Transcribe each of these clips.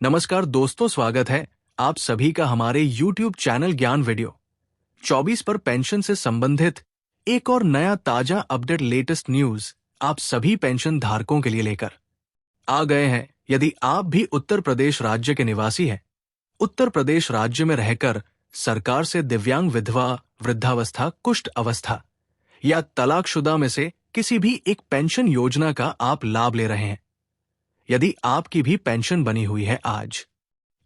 नमस्कार दोस्तों, स्वागत है आप सभी का हमारे YouTube चैनल ज्ञान वीडियो 24 पर पेंशन से संबंधित एक और नया ताजा अपडेट लेटेस्ट न्यूज आप सभी पेंशन धारकों के लिए लेकर आ गए हैं। यदि आप भी उत्तर प्रदेश राज्य के निवासी हैं, उत्तर प्रदेश राज्य में रहकर सरकार से दिव्यांग, विधवा, वृद्धावस्था, कुष्ठ अवस्था या तलाकशुदा में से किसी भी एक पेंशन योजना का आप लाभ ले रहे हैं, यदि आपकी भी पेंशन बनी हुई है आज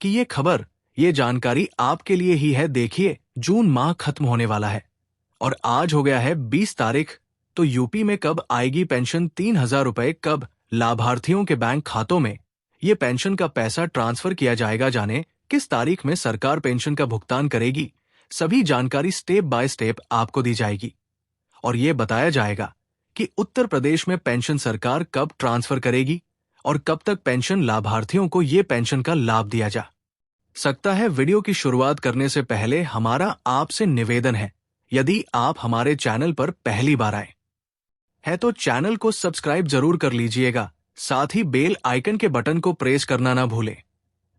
कि ये खबर, ये जानकारी आपके लिए ही है। देखिए, जून माह खत्म होने वाला है और आज हो गया है 20 तारीख। तो यूपी में कब आएगी पेंशन? 3,000 रुपए कब लाभार्थियों के बैंक खातों में ये पेंशन का पैसा ट्रांसफर किया जाएगा? जाने किस तारीख में सरकार पेंशन का भुगतान करेगी। सभी जानकारी स्टेप बाय स्टेप आपको दी जाएगी और ये बताया जाएगा कि उत्तर प्रदेश में पेंशन सरकार कब ट्रांसफर करेगी और कब तक पेंशन लाभार्थियों को ये पेंशन का लाभ दिया जा सकता है। वीडियो की शुरुआत करने से पहले हमारा आपसे निवेदन है, यदि आप हमारे चैनल पर पहली बार आए हैं तो चैनल को सब्सक्राइब जरूर कर लीजिएगा, साथ ही बेल आइकन के बटन को प्रेस करना ना भूलें,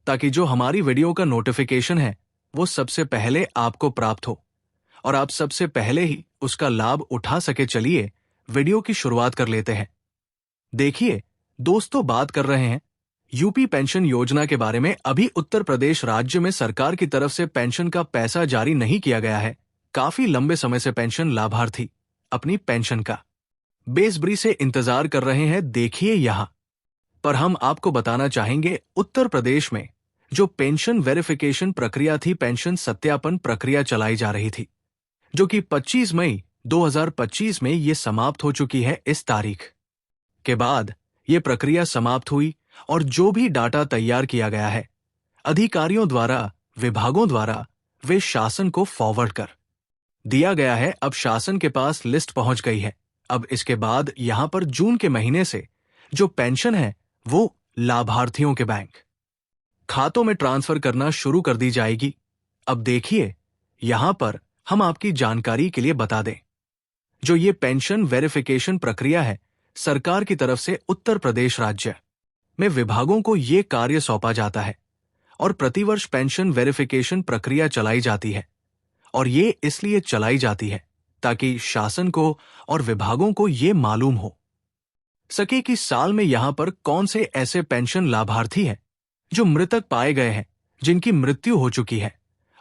ताकि जो हमारी वीडियो का नोटिफिकेशन है वो सबसे पहले आपको प्राप्त हो और आप सबसे पहले ही उसका लाभ उठा सके। चलिए वीडियो की शुरुआत कर लेते हैं। देखिए दोस्तों, बात कर रहे हैं यूपी पेंशन योजना के बारे में। अभी उत्तर प्रदेश राज्य में सरकार की तरफ से पेंशन का पैसा जारी नहीं किया गया है। काफी लंबे समय से पेंशन लाभार्थी अपनी पेंशन का बेसब्री से इंतजार कर रहे हैं। देखिए यहां पर हम आपको बताना चाहेंगे, उत्तर प्रदेश में जो पेंशन वेरिफिकेशन प्रक्रिया थी, पेंशन सत्यापन प्रक्रिया चलाई जा रही थी, जो कि 25 मई 2025 में ये समाप्त हो चुकी है। इस तारीख के बाद ये प्रक्रिया समाप्त हुई और जो भी डाटा तैयार किया गया है अधिकारियों द्वारा, विभागों द्वारा, वे शासन को फॉरवर्ड कर दिया गया है। अब शासन के पास लिस्ट पहुंच गई है। अब इसके बाद यहां पर जून के महीने से जो पेंशन है वो लाभार्थियों के बैंक खातों में ट्रांसफर करना शुरू कर दी जाएगी। अब देखिए, यहां पर हम आपकी जानकारी के लिए बता दें, जो ये पेंशन वेरिफिकेशन प्रक्रिया है, सरकार की तरफ से उत्तर प्रदेश राज्य में विभागों को ये कार्य सौंपा जाता है और प्रतिवर्ष पेंशन वेरिफिकेशन प्रक्रिया चलाई जाती है। और ये इसलिए चलाई जाती है ताकि शासन को और विभागों को ये मालूम हो सके कि साल में यहां पर कौन से ऐसे पेंशन लाभार्थी हैं जो मृतक पाए गए हैं, जिनकी मृत्यु हो चुकी है,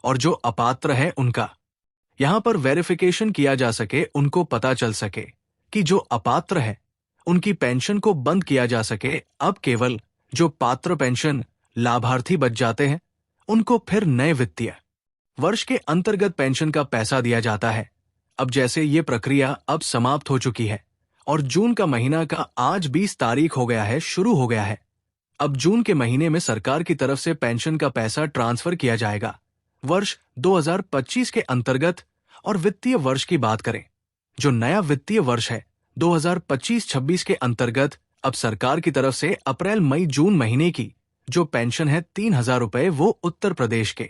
और जो अपात्र है उनका यहां पर वेरिफिकेशन किया जा सके। उनको पता चल सके कि जो अपात्र है उनकी पेंशन को बंद किया जा सके। अब केवल जो पात्र पेंशन लाभार्थी बच जाते हैं उनको फिर नए वित्तीय वर्ष के अंतर्गत पेंशन का पैसा दिया जाता है। अब जैसे ये प्रक्रिया अब समाप्त हो चुकी है और जून का महीना का आज 20 तारीख हो गया है, शुरू हो गया है। अब जून के महीने में सरकार की तरफ से पेंशन का पैसा ट्रांसफर किया जाएगा वर्ष 2025 के अंतर्गत। और वित्तीय वर्ष की बात करें, जो नया वित्तीय वर्ष है 2025-26 के अंतर्गत, अब सरकार की तरफ से अप्रैल, मई, जून महीने की जो पेंशन है 3,000 रुपए, वो उत्तर प्रदेश के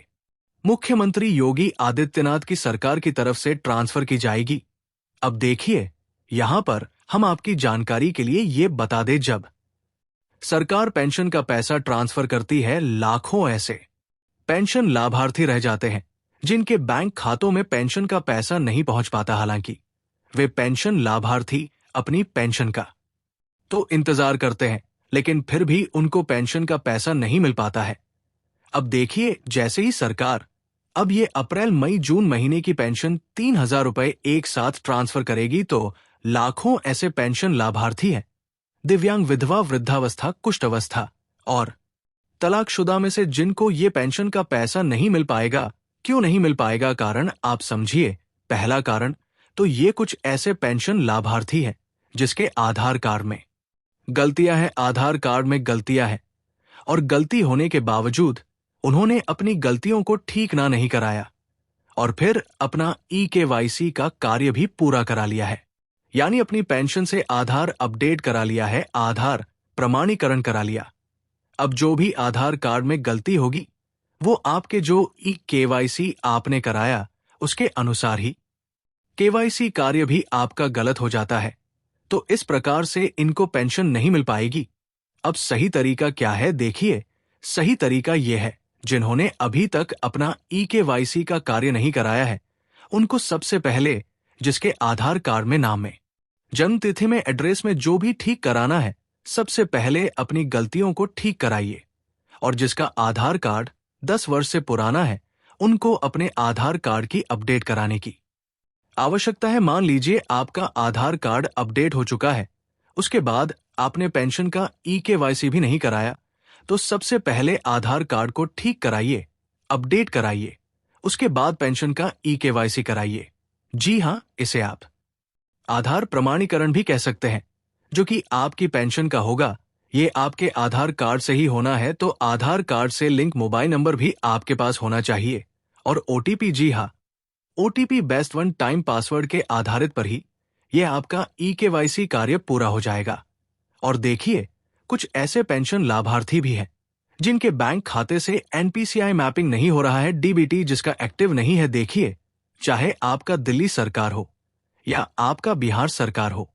मुख्यमंत्री योगी आदित्यनाथ की सरकार की तरफ से ट्रांसफर की जाएगी। अब देखिए, यहां पर हम आपकी जानकारी के लिए ये बता दें, जब सरकार पेंशन का पैसा ट्रांसफर करती है, लाखों ऐसे पेंशन लाभार्थी रह जाते हैं जिनके बैंक खातों में पेंशन का पैसा नहीं पहुंच पाता। हालांकि वे पेंशन लाभार्थी अपनी पेंशन का तो इंतजार करते हैं, लेकिन फिर भी उनको पेंशन का पैसा नहीं मिल पाता है। अब देखिए, जैसे ही सरकार अब ये अप्रैल, मई, जून महीने की पेंशन 3,000 रुपए एक साथ ट्रांसफर करेगी, तो लाखों ऐसे पेंशन लाभार्थी हैं, दिव्यांग, विधवा, वृद्धावस्था, कुष्ठ अवस्था और तलाकशुदा में से, जिनको ये पेंशन का पैसा नहीं मिल पाएगा। क्यों नहीं मिल पाएगा? कारण आप समझिए। पहला कारण तो ये कुछ ऐसे पेंशन लाभार्थी हैं जिसके आधार कार्ड में गलतियां हैं, आधार कार्ड में गलतियां हैं, और गलती होने के बावजूद उन्होंने अपनी गलतियों को ठीक ना नहीं कराया और फिर अपना EKYC का कार्य भी पूरा करा लिया है, यानी अपनी पेंशन से आधार अपडेट करा लिया है, आधार प्रमाणीकरण करा लिया। अब जो भी आधार कार्ड में गलती होगी वो आपके जो EKYC आपने कराया उसके अनुसार ही KYC कार्य भी आपका गलत हो जाता है, तो इस प्रकार से इनको पेंशन नहीं मिल पाएगी। अब सही तरीका क्या है? देखिए, सही तरीका यह है, जिन्होंने अभी तक अपना EKYC का कार्य नहीं कराया है, उनको सबसे पहले जिसके आधार कार्ड में नाम में, जन्म तिथि में, एड्रेस में जो भी ठीक कराना है, सबसे पहले अपनी गलतियों को ठीक कराइए। और जिसका आधार कार्ड 10 वर्ष से पुराना है, उनको अपने आधार कार्ड की अपडेट कराने की आवश्यकता है। मान लीजिए आपका आधार कार्ड अपडेट हो चुका है, उसके बाद आपने पेंशन का EKYC भी नहीं कराया, तो सबसे पहले आधार कार्ड को ठीक कराइए, अपडेट कराइए, उसके बाद पेंशन का EKYC कराइए। जी हाँ, इसे आप आधार प्रमाणीकरण भी कह सकते हैं, जो कि आपकी पेंशन का होगा। ये आपके आधार कार्ड से ही होना है, तो आधार कार्ड से लिंक मोबाइल नंबर भी आपके पास होना चाहिए। और OTP, जी हाँ, OTP best one time password के आधारित पर ही यह आपका EKYC कार्य पूरा हो जाएगा। और देखिए, कुछ ऐसे पेंशन लाभार्थी भी हैं जिनके बैंक खाते से NPCI मैपिंग नहीं हो रहा है, DBT जिसका एक्टिव नहीं है। देखिए, चाहे आपका दिल्ली सरकार हो या आपका बिहार सरकार हो,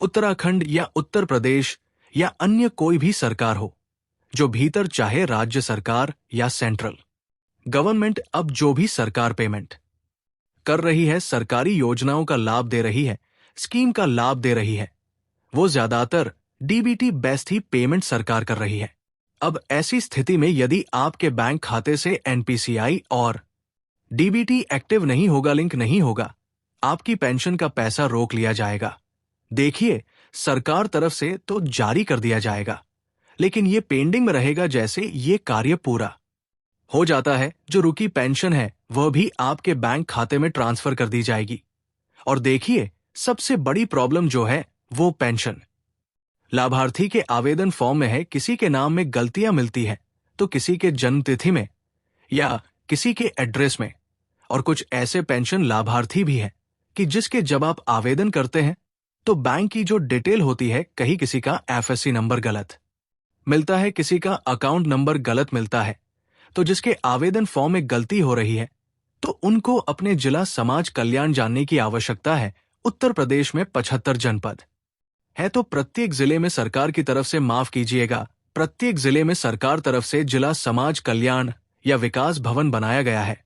उत्तराखंड या उत्तर प्रदेश या अन्य कोई भी सरकार हो, जो भीतर चाहे राज्य सरकार या सेंट्रल गवर्नमेंट, अब जो भी सरकार पेमेंट कर रही है, सरकारी योजनाओं का लाभ दे रही है, स्कीम का लाभ दे रही है, वो ज्यादातर DBT बेस्ट ही पेमेंट सरकार कर रही है। अब ऐसी स्थिति में यदि आपके बैंक खाते से NPCI और DBT एक्टिव नहीं होगा, लिंक नहीं होगा, आपकी पेंशन का पैसा रोक लिया जाएगा। देखिए, सरकार तरफ से तो जारी कर दिया जाएगा, लेकिन ये पेंडिंग में रहेगा। जैसे ये कार्य पूरा हो जाता है, जो रुकी पेंशन है वह भी आपके बैंक खाते में ट्रांसफर कर दी जाएगी। और देखिए, सबसे बड़ी प्रॉब्लम जो है वो पेंशन लाभार्थी के आवेदन फॉर्म में है, किसी के नाम में गलतियां मिलती है, तो किसी के जन्म तिथि में या किसी के एड्रेस में। और कुछ ऐसे पेंशन लाभार्थी भी हैं कि जिसके जब आप आवेदन करते हैं तो बैंक की जो डिटेल होती है, कहीं किसी का FSC नंबर गलत मिलता है, किसी का अकाउंट नंबर गलत मिलता है, तो जिसके आवेदन फॉर्म में गलती हो रही है, तो उनको अपने जिला समाज कल्याण जानने की आवश्यकता है। उत्तर प्रदेश में 75 जनपद है, तो प्रत्येक जिले में सरकार की तरफ से, माफ कीजिएगा, प्रत्येक जिले में सरकार तरफ से जिला समाज कल्याण या विकास भवन बनाया गया है।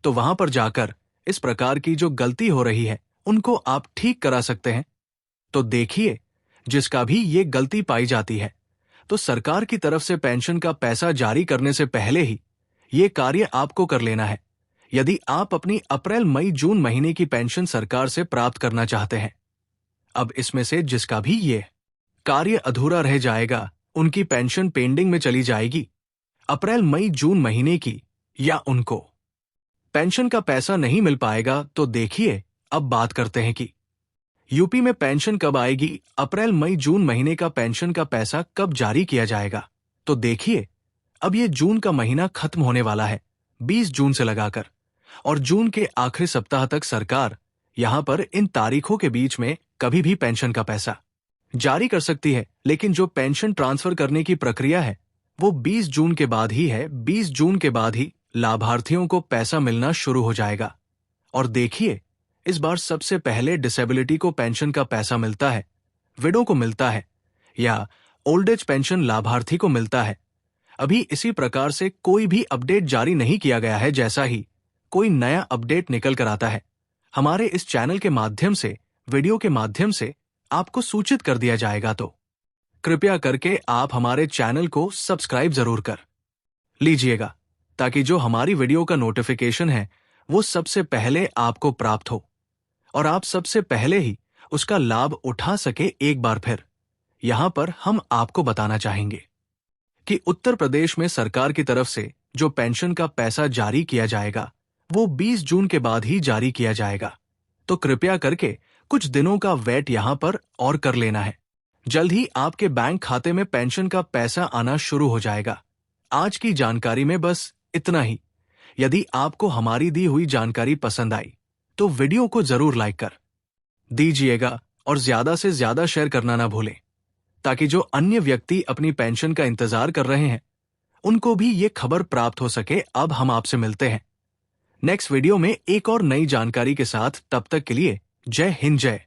तो वहां पर जाकर इस प्रकार की जो गलती हो रही है, उनको आप ठीक करा सकते हैं। तो देखिए, जिसका भी ये गलती पाई जाती है, तो सरकार की तरफ से पेंशन का पैसा जारी करने से पहले ही ये कार्य आपको कर लेना है, यदि आप अपनी अप्रैल, मई, जून महीने की पेंशन सरकार से प्राप्त करना चाहते हैं। अब इसमें से जिसका भी ये कार्य अधूरा रह जाएगा, उनकी पेंशन पेंडिंग में चली जाएगी अप्रैल, मई, जून महीने की, या उनको पेंशन का पैसा नहीं मिल पाएगा। तो देखिए, अब बात करते हैं कि यूपी में पेंशन कब आएगी, अप्रैल, मई, जून महीने का पेंशन का पैसा कब जारी किया जाएगा। तो देखिए, अब ये जून का महीना खत्म होने वाला है 20 जून से लगाकर, और जून के आखिरी सप्ताह तक सरकार यहां पर इन तारीखों के बीच में कभी भी पेंशन का पैसा जारी कर सकती है। लेकिन जो पेंशन ट्रांसफर करने की प्रक्रिया है वो 20 जून के बाद ही है। 20 जून के बाद ही लाभार्थियों को पैसा मिलना शुरू हो जाएगा। और देखिए, इस बार सबसे पहले डिसेबिलिटी को पेंशन का पैसा मिलता है, विडो को मिलता है, या ओल्ड एज पेंशन लाभार्थी को मिलता है। अभी इसी प्रकार से कोई भी अपडेट जारी नहीं किया गया है। जैसा ही कोई नया अपडेट निकल कर आता है, हमारे इस चैनल के माध्यम से, वीडियो के माध्यम से आपको सूचित कर दिया जाएगा। तो कृपया करके आप हमारे चैनल को सब्सक्राइब जरूर कर लीजिएगा, ताकि जो हमारी वीडियो का नोटिफिकेशन है वो सबसे पहले आपको प्राप्त हो और आप सबसे पहले ही उसका लाभ उठा सके। एक बार फिर यहां पर हम आपको बताना चाहेंगे कि उत्तर प्रदेश में सरकार की तरफ से जो पेंशन का पैसा जारी किया जाएगा वो 20 जून के बाद ही जारी किया जाएगा। तो कृपया करके कुछ दिनों का वेट यहां पर और कर लेना है। जल्द ही आपके बैंक खाते में पेंशन का पैसा आना शुरू हो जाएगा। आज की जानकारी में बस इतना ही। यदि आपको हमारी दी हुई जानकारी पसंद आई तो वीडियो को जरूर लाइक कर दीजिएगा और ज्यादा से ज्यादा शेयर करना ना भूलें, ताकि जो अन्य व्यक्ति अपनी पेंशन का इंतजार कर रहे हैं उनको भी ये खबर प्राप्त हो सके। अब हम आपसे मिलते हैं नेक्स्ट वीडियो में एक और नई जानकारी के साथ। तब तक के लिए जय हिंद, जय